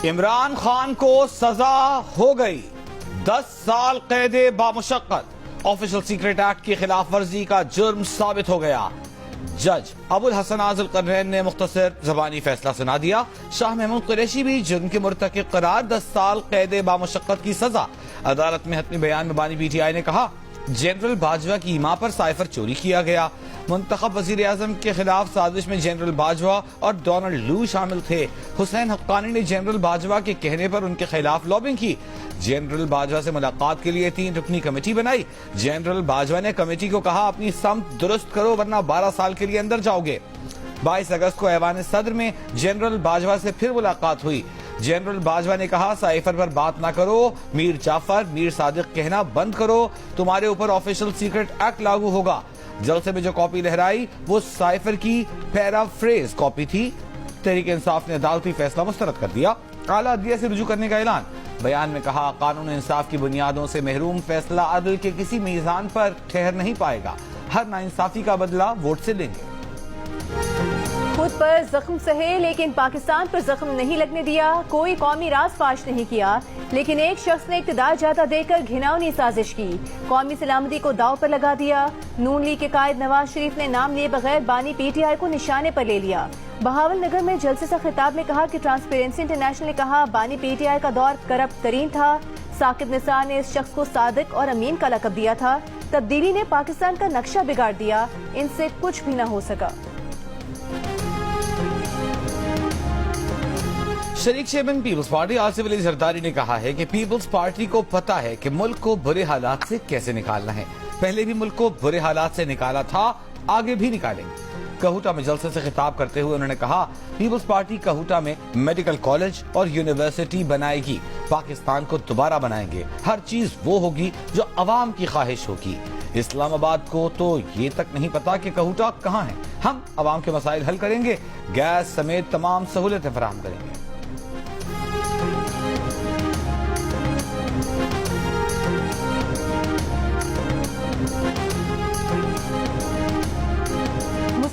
عمران خان کو سزا ہو گئی 10 سال قید بامشقت آفیشل سیکرٹ ایکٹ کی خلاف ورزی کا جرم ثابت ہو گیا جج ابو الحسن عاض القرنین نے مختصر زبانی فیصلہ سنا دیا شاہ محمود قریشی بھی جرم کے مرتکب قرار 10 سال قید بامشقت کی سزا عدالت میں حتمی بیان میں بانی پی ٹی آئی نے کہا جنرل باجوہ کی ماں پر سائفر چوری کیا گیا منتخب وزیر اعظم کے خلاف سازش میں جنرل باجوہ اور ڈونلڈ لو شامل تھے حسین حقانی نے جنرل باجوہ کے کہنے پر ان کے خلاف لابنگ کی جنرل باجوہ سے ملاقات کے لیے 3 رکنی کمیٹی بنائی جنرل باجوہ نے کمیٹی کو کہا اپنی سمت درست کرو ورنہ 12 سال کے لیے اندر جاؤ گے 22 اگست کو ایوان صدر میں جنرل باجوہ سے پھر ملاقات ہوئی جنرل باجوہ نے کہا سائفر پر بات نہ کرو میر جعفر میر صادق کہنا بند کرو تمہارے اوپر آفیشل سیکرٹ ایکٹ لاگو ہوگا جلسے میں جو کاپی لہرائی وہ سائفر کی پیرافریز کاپی تھی تحریک انصاف نے عدالتی فیصلہ مسترد کر دیا اعلیٰ عدلیہ سے رجوع کرنے کا اعلان بیان میں کہا قانون انصاف کی بنیادوں سے محروم فیصلہ عدل کے کسی میزان پر ٹھہر نہیں پائے گا ہر ناانصافی کا بدلہ ووٹ سے لیں گے خود پر زخم سہے لیکن پاکستان پر زخم نہیں لگنے دیا کوئی قومی راز فاش نہیں کیا لیکن ایک شخص نے اقتدار جاتا دے کر گھناؤنی سازش کی قومی سلامتی کو داؤ پر لگا دیا نون لیگ کے قائد نواز شریف نے نام لیے بغیر بانی پی ٹی آئی کو نشانے پر لے لیا بہاول نگر میں جلسے سے خطاب میں کہا کہ ٹرانسپیرنسی انٹرنیشنل نے کہا بانی پی ٹی آئی کا دور کرپٹ ترین تھا ثاقب نثار نے اس شخص کو صادق اور امین کا لقب دیا تھا تبدیلی نے پاکستان کا نقشہ بگاڑ دیا ان سے کچھ بھی نہ ہو سکا شریک chairman Peoples party Asif Ali Zardari نے کہا ہے کہ پیپلز پارٹی کو پتا ہے کہ ملک کو برے حالات سے کیسے نکالنا ہے پہلے بھی ملک کو برے حالات سے نکالا تھا آگے بھی نکالیں گے کہوٹا میں جلسے سے خطاب کرتے ہوئے انہوں نے کہا پیپلز پارٹی کہوٹا میں میڈیکل کالج اور یونیورسٹی بنائے گی پاکستان کو دوبارہ بنائیں گے ہر چیز وہ ہوگی جو عوام کی خواہش ہوگی اسلام آباد کو تو یہ تک نہیں پتا کہ کہوٹا کہاں ہے ہم عوام کے مسائل حل کریں گے گیس سمیت تمام سہولتیں فراہم کریں گے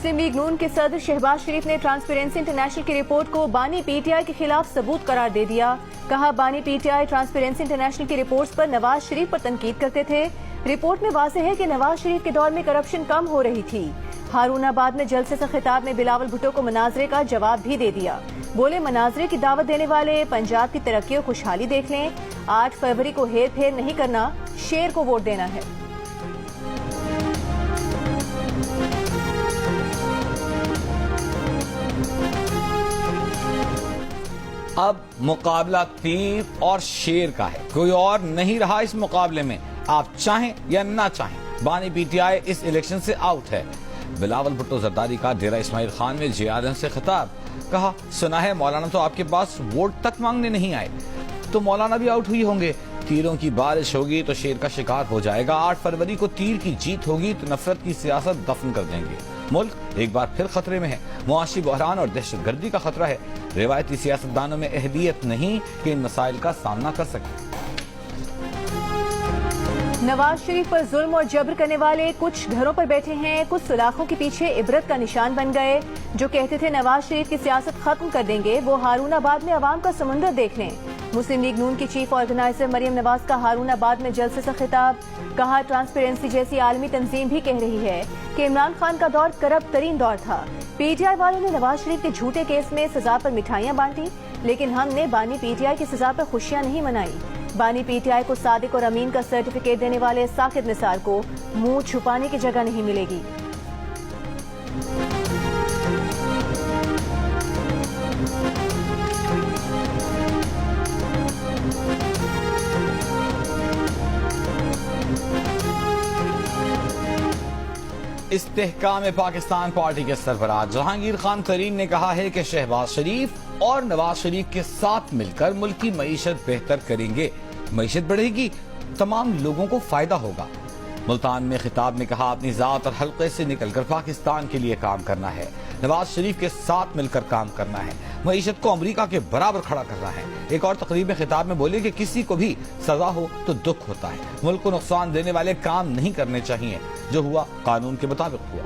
مسلم لیگ نون کے صدر شہباز شریف نے ٹرانسپیرنسی انٹرنیشنل کی رپورٹ کو بانی پی ٹی آئی کے خلاف ثبوت قرار دے دیا کہا بانی پی ٹی آئی ٹرانسپیرنسی انٹرنیشنل کی رپورٹس پر نواز شریف پر تنقید کرتے تھے رپورٹ میں واضح ہے کہ نواز شریف کے دور میں کرپشن کم ہو رہی تھی ہارون آباد میں جلسے سے خطاب میں بلاول بھٹو کو مناظرے کا جواب بھی دے دیا بولے مناظرے کی دعوت دینے والے پنجاب کی ترقی اور خوشحالی دیکھ لیں 8 فروری کو ہیر پھیر نہیں کرنا شیر کو ووٹ دینا ہے اب مقابلہ تیر اور شیر کا ہے کوئی اور نہیں رہا اس مقابلے میں آپ چاہیں یا نہ چاہیں بانی پی ٹی آئی اس الیکشن سے آؤٹ ہے بلاول بھٹو زرداری کا ڈیرہ اسماعیل خان میں جے آر ایم سے خطاب کہا سنا ہے مولانا تو آپ کے پاس ووٹ تک مانگنے نہیں آئے تو مولانا بھی آؤٹ ہوئی ہوں گے تیروں کی بارش ہوگی تو شیر کا شکار ہو جائے گا 8 فروری کو تیر کی جیت ہوگی تو نفرت کی سیاست دفن کر دیں گے ملک ایک بار پھر خطرے میں ہے معاشی بحران اور دہشت گردی کا خطرہ ہے روایتی سیاستدانوں میں اہلیت نہیں کہ ان مسائل کا سامنا کر سکیں نواز شریف پر ظلم اور جبر کرنے والے کچھ گھروں پر بیٹھے ہیں کچھ سلاخوں کے پیچھے عبرت کا نشان بن گئے جو کہتے تھے نواز شریف کی سیاست ختم کر دیں گے وہ ہارون آباد میں عوام کا سمندر دیکھ لیں مسلم لیگ نون کی چیف آرگنائزر مریم نواز کا ہارون آباد میں جلسے سے خطاب کہا ٹرانسپیرنسی جیسی عالمی تنظیم بھی کہہ رہی ہے کہ عمران خان کا دور کرپٹ ترین دور تھا پی ٹی آئی والوں نے نواز شریف کے جھوٹے کیس میں سزا پر مٹھائیاں بانٹی لیکن ہم نے بانی پی ٹی آئی کی سزا پر خوشیاں نہیں منائی بانی پی ٹی آئی کو صادق اور امین کا سرٹیفکیٹ دینے والے ثاقب نثار کو منہ چھپانے کی جگہ نہیں ملے گی استحکام پاکستان پارٹی کے سربراہ جہانگیر خان ترین نے کہا ہے کہ شہباز شریف اور نواز شریف کے ساتھ مل کر ملک کی معیشت بہتر کریں گے معیشت بڑھے گی تمام لوگوں کو فائدہ ہوگا ملتان میں خطاب میں کہا اپنی ذات اور حلقے سے نکل کر پاکستان کے لیے کام کرنا ہے نواز شریف کے ساتھ مل کر کام کرنا ہے معیشت کو امریکہ کے برابر کھڑا کرنا ہے ایک اور تقریب میں خطاب میں بولے کہ کسی کو بھی سزا ہو تو دکھ ہوتا ہے ملک کو نقصان دینے والے کام نہیں کرنے چاہیے جو ہوا قانون کے مطابق ہوا